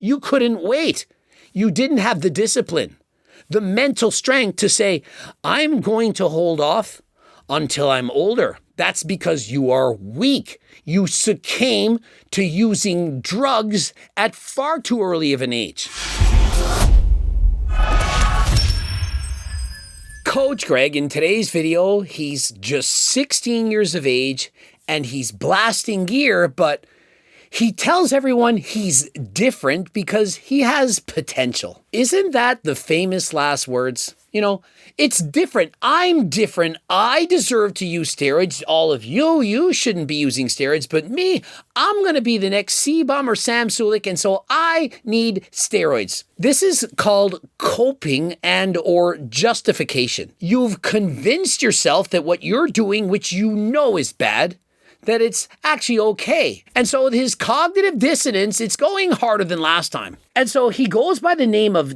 You couldn't wait. You didn't have the discipline, the mental strength to say, I'm going to hold off until I'm older. That's because you are weak. You succumb to using drugs at far too early of an age. Coach Greg, in today's video, he's just 16 years of age and he's blasting gear, but he tells everyone he's different because he has potential. Isn't that the famous last words? You know, it's different. I'm different. I deserve to use steroids. All of you shouldn't be using steroids, but me, I'm going to be the next C-Bomb or Sam Sulik, and so I need steroids. This is called coping and or justification. You've convinced yourself that what you're doing, which you know is bad, that it's actually okay. And so with his cognitive dissonance, it's going harder than last time. And so he goes by the name of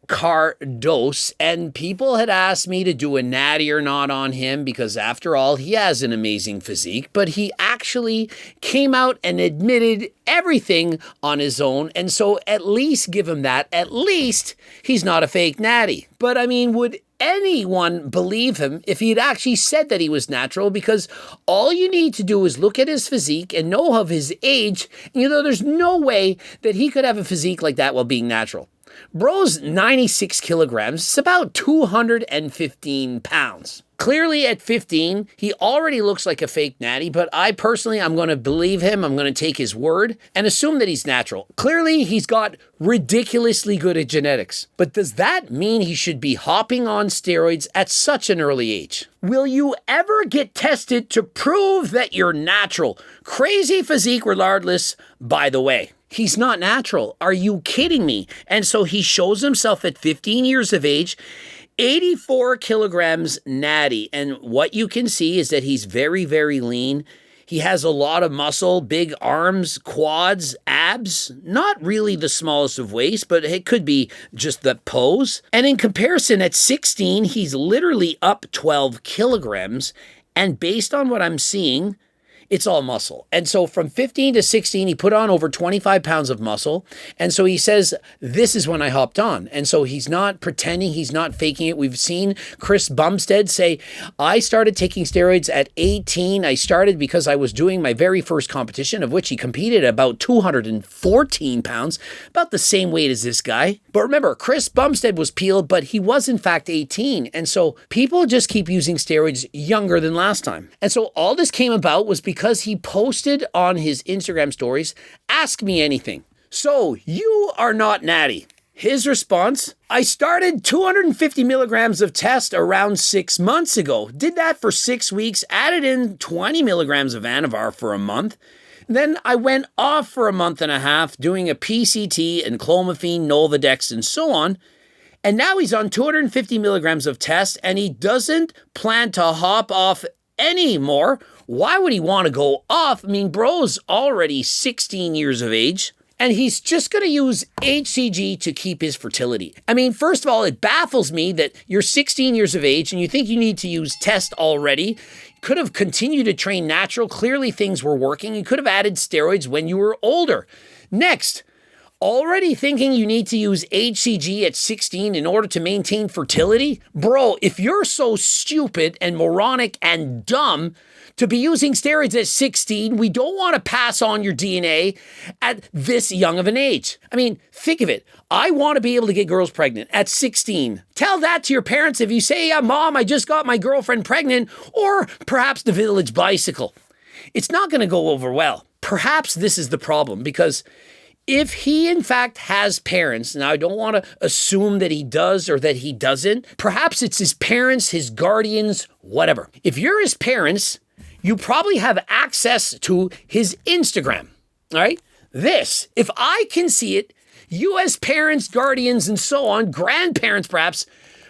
Cardos, and people had asked me to do a natty or not on him because after all, he has an amazing physique, but he actually came out and admitted everything on his own. And so at least give him that. At least he's not a fake natty. But I mean, would anyone believe him if he had actually said that he was natural? Because all you need to do is look at his physique and know of his age. And you know, there's no way that he could have a physique like that while being natural. Bro's 96 kilograms. It's about 215 pounds. Clearly at 15, he already looks like a fake natty, but I personally, I'm going to believe him. I'm going to take his word and assume that he's natural. Clearly, he's got ridiculously good at genetics. But does that mean he should be hopping on steroids at such an early age? Will you ever get tested to prove that you're natural? Crazy physique regardless, by the way. He's not natural. Are you kidding me? And so he shows himself at 15 years of age, 84 kilograms natty. And what you can see is that he's very, very lean. He has a lot of muscle, big arms, quads, abs, not really the smallest of waist, but it could be just the pose. And in comparison, at 16, he's literally up 12 kilograms. And based on what I'm seeing, it's all muscle. And so from 15 to 16, he put on over 25 pounds of muscle. And so he says, this is when I hopped on. And so he's not pretending, he's not faking it. We've seen Chris Bumstead say, I started taking steroids at 18. I started because I was doing my very first competition, of which he competed at about 214 pounds, about the same weight as this guy. But remember, Chris Bumstead was peeled, but he was in fact 18. And so people just keep using steroids younger than last time. And so all this came about was because he posted on his Instagram stories, ask me anything. So you are not natty. His response, I started 250 milligrams of test around 6 months ago. Did that for 6 weeks, added in 20 milligrams of Anavar for a month. Then I went off for a month and a half doing a PCT and clomiphene, Nolvadex, and so on. And now he's on 250 milligrams of test and he doesn't plan to hop off anymore. Why would he want to go off? I mean, bro's already 16 years of age, and he's just going to use HCG to keep his fertility. I mean, first of all, it baffles me that you're 16 years of age and you think you need to use test already. You could have continued to train natural. Clearly, things were working. You could have added steroids when you were older. Next, already thinking you need to use HCG at 16 in order to maintain fertility? Bro, if you're so stupid and moronic and dumb to be using steroids at 16, we don't want to pass on your DNA at this young of an age. I mean, think of it. I want to be able to get girls pregnant at 16. Tell that to your parents if you say, yeah, Mom, I just got my girlfriend pregnant, or perhaps the village bicycle. It's not going to go over well. Perhaps this is the problem, because if he in fact has parents, now I don't want to assume that he does or that he doesn't, perhaps it's his parents, his guardians, whatever. If you're his parents, you probably have access to his Instagram, all right? This, if I can see it, you as parents, guardians, and so on, grandparents perhaps,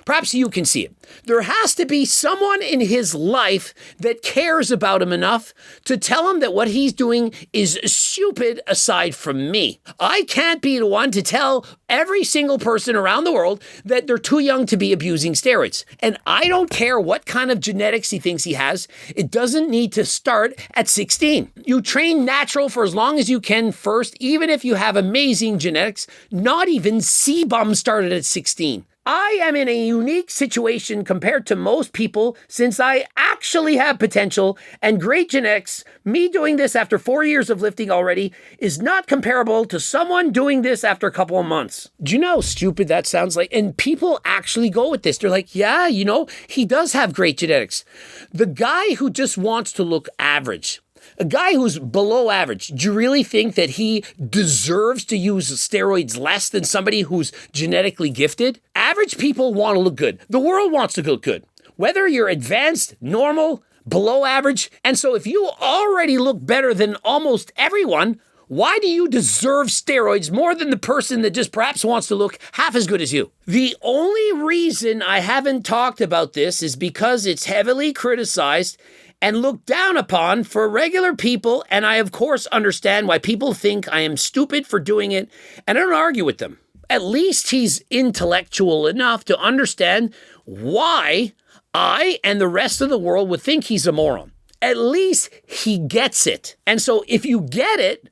Perhaps you can see it. There has to be someone in his life that cares about him enough to tell him that what he's doing is stupid aside from me. I can't be the one to tell every single person around the world that they're too young to be abusing steroids. And I don't care what kind of genetics he thinks he has. It doesn't need to start at 16. You train natural for as long as you can first, even if you have amazing genetics. Not even C-bum started at 16. I am in a unique situation compared to most people since I actually have potential and great genetics. Me doing this after 4 years of lifting already is not comparable to someone doing this after a couple of months. Do you know how stupid that sounds like? And people actually go with this. They're like, yeah, he does have great genetics. The guy who just wants to look average, a guy who's below average, do you really think that he deserves to use steroids less than somebody who's genetically gifted? Average people want to look good. The world wants to look good. Whether you're advanced, normal, below average. And so if you already look better than almost everyone, why do you deserve steroids more than the person that just perhaps wants to look half as good as you? The only reason I haven't talked about this is because it's heavily criticized and looked down upon for regular people, and I, of course, understand why people think I am stupid for doing it, and I don't argue with them. At least he's intellectual enough to understand why I and the rest of the world would think he's a moron. At least he gets it. And so if you get it,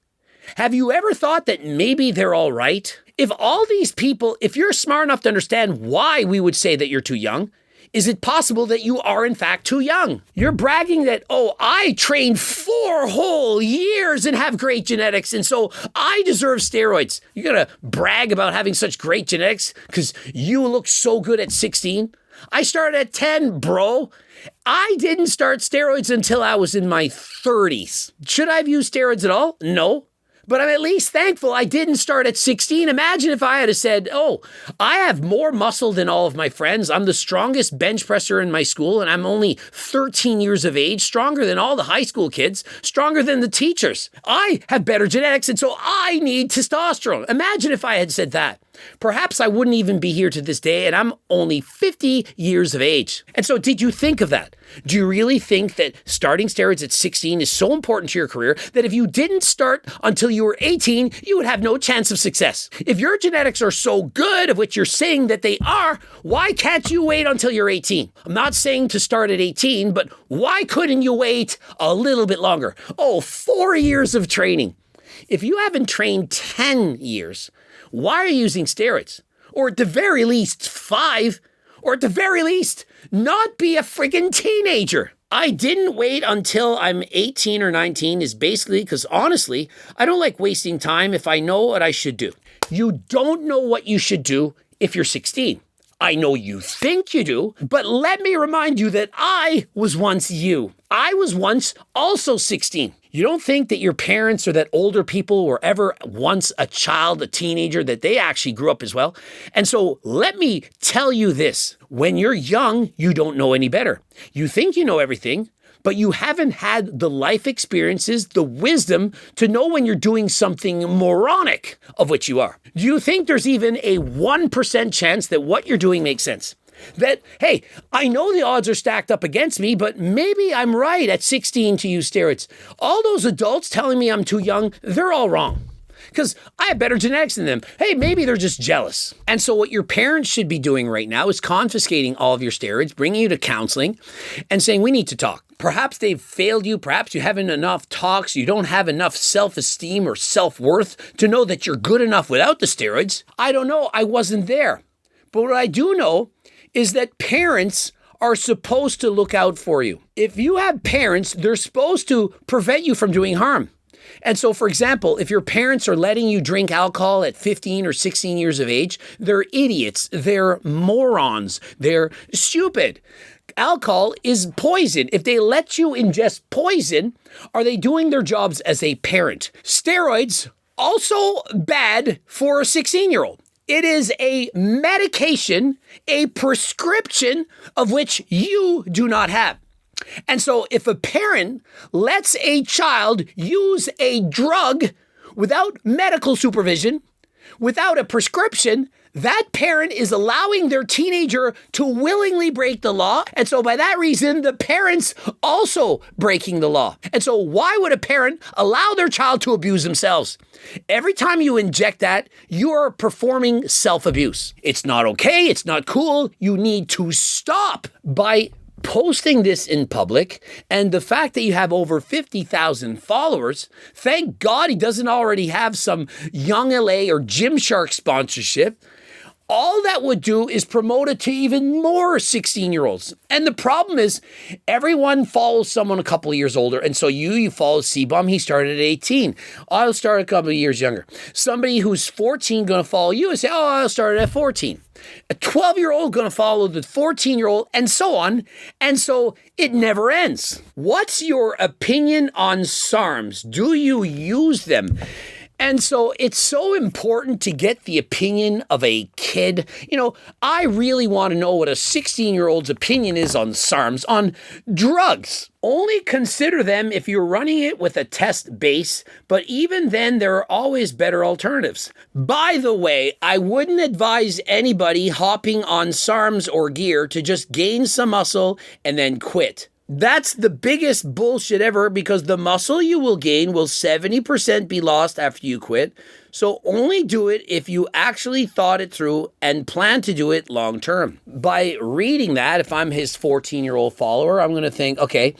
have you ever thought that maybe they're all right? If all these people, if you're smart enough to understand why we would say that you're too young, is it possible that you are in fact too young? You're bragging that, I trained 4 whole years and have great genetics, and so I deserve steroids. You're gonna brag about having such great genetics because you look so good at 16? I started at 10, bro. I didn't start steroids until I was in my 30s. Should I have used steroids at all? No. But I'm at least thankful I didn't start at 16. Imagine if I had said, I have more muscle than all of my friends. I'm the strongest bench presser in my school, and I'm only 13 years of age, stronger than all the high school kids, stronger than the teachers. I have better genetics, and so I need testosterone. Imagine if I had said that. Perhaps I wouldn't even be here to this day, and I'm only 50 years of age. And so did you think of that? Do you really think that starting steroids at 16 is so important to your career that if you didn't start until you were 18, you would have no chance of success? If your genetics are so good, of which you're saying that they are, why can't you wait until you're 18? I'm not saying to start at 18, but why couldn't you wait a little bit longer? 4 years of training. If you haven't trained 10 years, why are you using steroids? Or at the very least 5, or at the very least not be a friggin' teenager. I didn't wait until I'm 18 or 19 is basically because honestly, I don't like wasting time if I know what I should do. You don't know what you should do if you're 16. I know you think you do, but let me remind you that I was once you. I was once also 16. You don't think that your parents or that older people were ever once a child, a teenager, that they actually grew up as well? And so let me tell you this. When you're young, you don't know any better. You think you know everything, but you haven't had the life experiences, the wisdom to know when you're doing something moronic, of which you are. Do you think there's even a 1% chance that what you're doing makes sense? That, hey, I know the odds are stacked up against me, but maybe I'm right at 16 to use steroids. All those adults telling me I'm too young, they're all wrong. Because I have better genetics than them. Hey, maybe they're just jealous. And so what your parents should be doing right now is confiscating all of your steroids, bringing you to counseling, and saying, we need to talk. Perhaps they've failed you. Perhaps you haven't enough talks. You don't have enough self-esteem or self-worth to know that you're good enough without the steroids. I don't know. I wasn't there. But what I do know is that parents are supposed to look out for you. If you have parents, they're supposed to prevent you from doing harm. And so, for example, if your parents are letting you drink alcohol at 15 or 16 years of age, they're idiots, they're morons, they're stupid. Alcohol is poison. If they let you ingest poison, are they doing their jobs as a parent? Steroids, also bad for a 16-year-old. It is a medication, a prescription of which you do not have. And so if a parent lets a child use a drug without medical supervision, without a prescription, that parent is allowing their teenager to willingly break the law. And so by that reason, the parent's also breaking the law. And so why would a parent allow their child to abuse themselves? Every time you inject that, you are performing self-abuse. It's not okay. It's not cool. You need to stop. By posting this in public and the fact that you have over 50,000 followers, thank God he doesn't already have some Young LA or Gymshark sponsorship. All that would do is promote it to even more 16-year-olds. And the problem is everyone follows someone a couple of years older. And so you follow C-Bomb. He started at 18. I'll start a couple of years younger. Somebody who's 14 going to follow you and say, oh, I'll start at 14. A 12-year-old going to follow the 14-year-old and so on. And so it never ends. What's your opinion on SARMs? Do you use them? And so it's so important to get the opinion of a kid. You know, I really want to know what a 16-year-old's opinion is on SARMs, on drugs. Only consider them if you're running it with a test base, but even then, there are always better alternatives. By the way, I wouldn't advise anybody hopping on SARMs or gear to just gain some muscle and then quit. That's the biggest bullshit ever because the muscle you will gain will 70% be lost after you quit. So only do it if you actually thought it through and plan to do it long term. By reading that, if I'm his 14-year-old follower, I'm going to think, okay,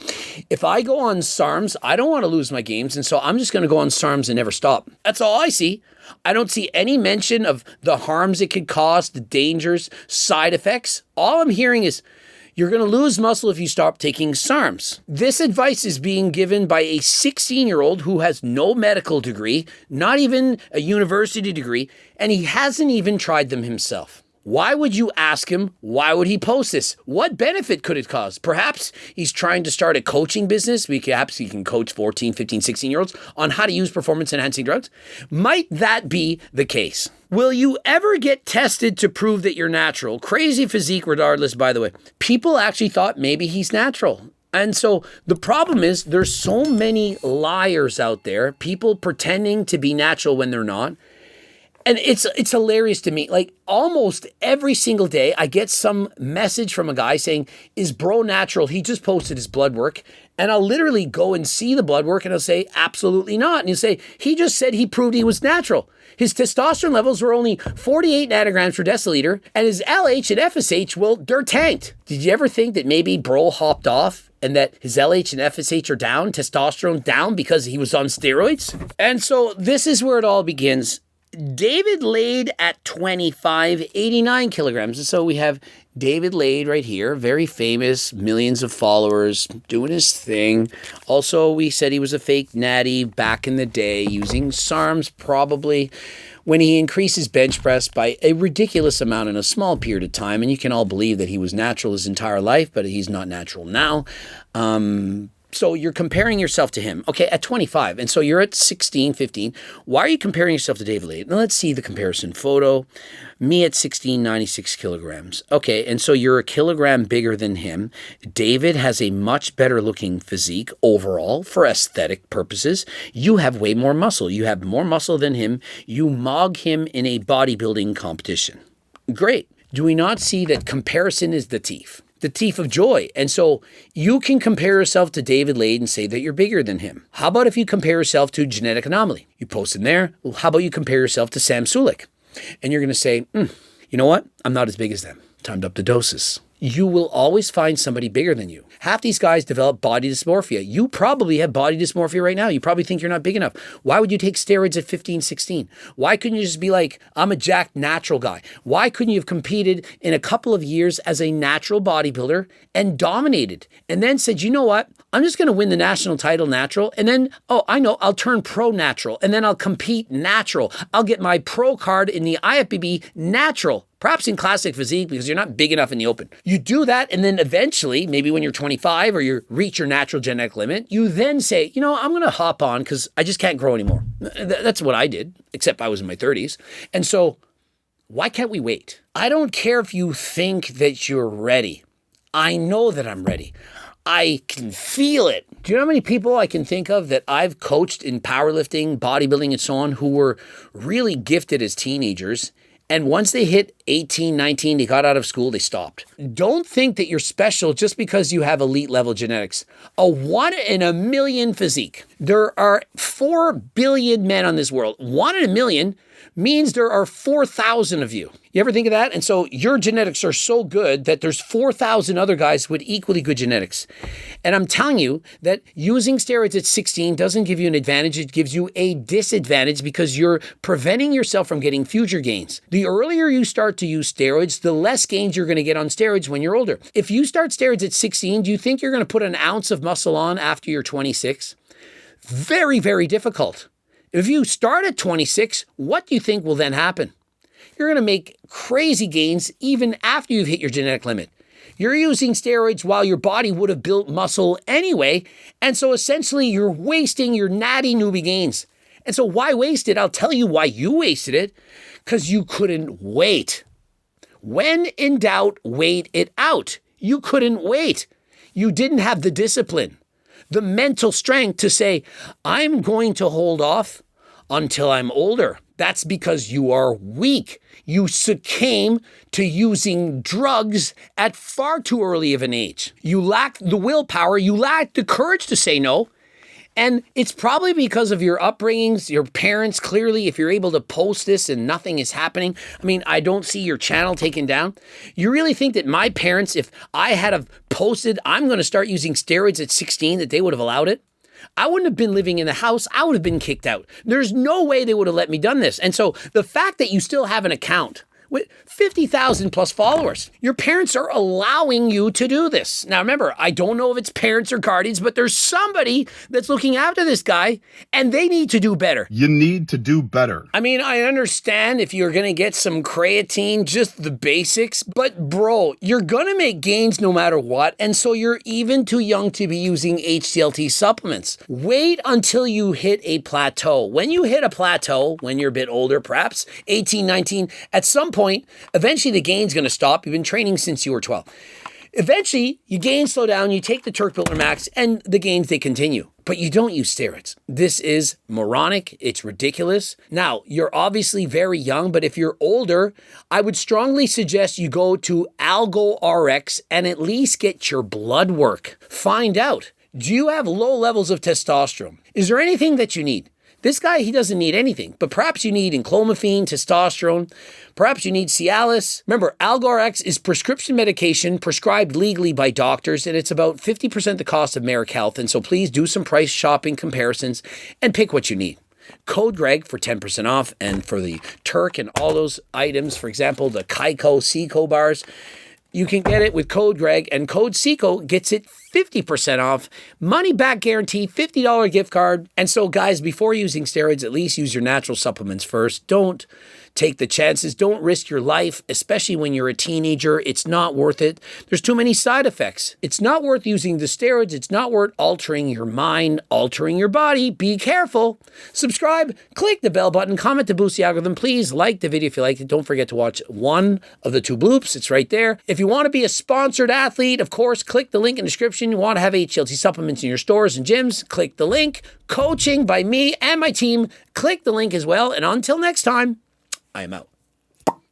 if I go on SARMs, I don't want to lose my games. And so I'm just going to go on SARMs and never stop. That's all I see. I don't see any mention of the harms it could cause, the dangers, side effects. All I'm hearing is, you're going to lose muscle if you stop taking SARMs. This advice is being given by a 16-year-old who has no medical degree, not even a university degree, and he hasn't even tried them himself. Why would you ask him? Why would he post this? What benefit could it cause? Perhaps he's trying to start a coaching business. Perhaps he can coach 14, 15, 16-year-olds on how to use performance-enhancing drugs. Might that be the case? Will you ever get tested to prove that you're natural? Crazy physique regardless, by the way. People actually thought maybe he's natural. And so the problem is there's so many liars out there, people pretending to be natural when they're not. And it's hilarious to me. Like almost every single day, I get some message from a guy saying, is bro natural? He just posted his blood work. And I'll literally go and see the blood work and I'll say, absolutely not. And he'll say, he just said he proved he was natural. His testosterone levels were only 48 nanograms per deciliter. And his LH and FSH, well, they're tanked. Did you ever think that maybe bro hopped off and that his LH and FSH are down, testosterone down because he was on steroids? And so this is where it all begins. David Lade at 25, 89 kilograms. And so we have David Lade right here, very famous, millions of followers, doing his thing. Also, we said he was a fake natty back in the day, using SARMs probably when he increased his bench press by a ridiculous amount in a small period of time. And you can all believe that he was natural his entire life, but he's not natural now. So you're comparing yourself to him, okay, at 25. And so you're at 16, 15. Why are you comparing yourself to David Lade? Now let's see the comparison photo. Me at 16, 96 kilograms. Okay, and so you're a kilogram bigger than him. David has a much better looking physique overall for aesthetic purposes. You have way more muscle. You have more muscle than him. You mog him in a bodybuilding competition. Great. Do we not see that comparison is the thief? The thief of joy. And so you can compare yourself to David Lade and say that you're bigger than him. How about if you compare yourself to Genetic Anomaly? You post in there. Well, how about you compare yourself to Sam Sulek? And you're going to say, you know what? I'm not as big as them. Timed up the doses. You will always find somebody bigger than you. Half these guys develop body dysmorphia. You probably have body dysmorphia right now. You probably think you're not big enough. Why would you take steroids at 15, 16? Why couldn't you just be like, I'm a jacked natural guy? Why couldn't you have competed in a couple of years as a natural bodybuilder and dominated? And then said, you know what? I'm just going to win the national title natural. And then, I'll turn pro natural. And then I'll compete natural. I'll get my pro card in the IFBB natural. Perhaps in classic physique because you're not big enough in the open. You do that and then eventually, maybe when you're 25 or you reach your natural genetic limit, you then say, I'm going to hop on because I just can't grow anymore. That's what I did, except I was in my 30s. And so why can't we wait? I don't care if you think that you're ready. I know that I'm ready. I can feel it. Do you know how many people I can think of that I've coached in powerlifting, bodybuilding, and so on who were really gifted as teenagers? And once they hit 18, 19, they got out of school, they stopped. Don't think that you're special just because you have elite level genetics. A 1 in a million physique. There are 4 billion men on this world. 1 in a million means there are 4,000 of you. You ever think of that? And so your genetics are so good that there's 4,000 other guys with equally good genetics. And I'm telling you that using steroids at 16 doesn't give you an advantage. It gives you a disadvantage because you're preventing yourself from getting future gains. The earlier you start to use steroids, the less gains you're going to get on steroids when you're older. If you start steroids at 16, do you think you're going to put an ounce of muscle on after you're 26? Very, very difficult. If you start at 26, what do you think will then happen? You're going to make crazy gains even after you've hit your genetic limit. You're using steroids while your body would have built muscle anyway, and so essentially you're wasting your natty newbie gains. And so why waste it? I'll tell you why you wasted it, because you couldn't wait. When in doubt, wait it out. You couldn't wait. You didn't have the discipline, the mental strength to say, I'm going to hold off until I'm older. That's because you are weak. You succumb to using drugs at far too early of an age. You lack the willpower. You lack the courage to say no. And it's probably because of your upbringings, your parents. Clearly, if you're able to post this and nothing is happening, I mean, I don't see your channel taken down. You really think that my parents, if I had have posted, I'm going to start using steroids at 16, that they would have allowed it? I wouldn't have been living in the house. I would have been kicked out. There's no way they would have let me done this. And so the fact that you still have an account with 50,000 plus followers, your parents are allowing you to do this. Now, remember, I don't know if it's parents or guardians, but there's somebody that's looking after this guy and they need to do better. You need to do better. I mean, I understand if you're going to get some creatine, just the basics, but bro, you're going to make gains no matter what. And so you're even too young to be using HCLT supplements. Wait until you hit a plateau. When you hit a plateau, when you're a bit older, perhaps 18, 19, at some point, eventually the gain's going to stop. You've been training since you were 12. Eventually, your gains slow down, you take the Turk Builder Max, and the gains, they continue. But you don't use steroids. This is moronic. It's ridiculous. Now, you're obviously very young, but if you're older, I would strongly suggest you go to Algo RX and at least get your blood work. Find out, do you have low levels of testosterone? Is there anything that you need? This guy, he doesn't need anything, but perhaps you need enclomiphene, testosterone, perhaps you need Cialis. Remember, AlgoRx is prescription medication prescribed legally by doctors, and it's about 50% the cost of Merrick Health, and so please do some price shopping comparisons and pick what you need. Code Greg for 10% off, and for the Turk and all those items, for example, the Kaiko Seco bars, you can get it with Code Greg, and Code Seco gets it 50% off, money back guarantee, $50 gift card. And so guys, before using steroids, at least use your natural supplements first. Don't take the chances. Don't risk your life, especially when you're a teenager. It's not worth it. There's too many side effects. It's not worth using the steroids. It's not worth altering your mind, altering your body. Be careful. Subscribe, click the bell button, comment to boost the algorithm. Please like the video if you liked it. Don't forget to watch one of the 2 bloops. It's right there. If you want to be a sponsored athlete, of course, click the link in the description. You want to have HLT supplements in your stores and gyms, click the link. Coaching by me and my team, click the link as well. And until next time, I am out.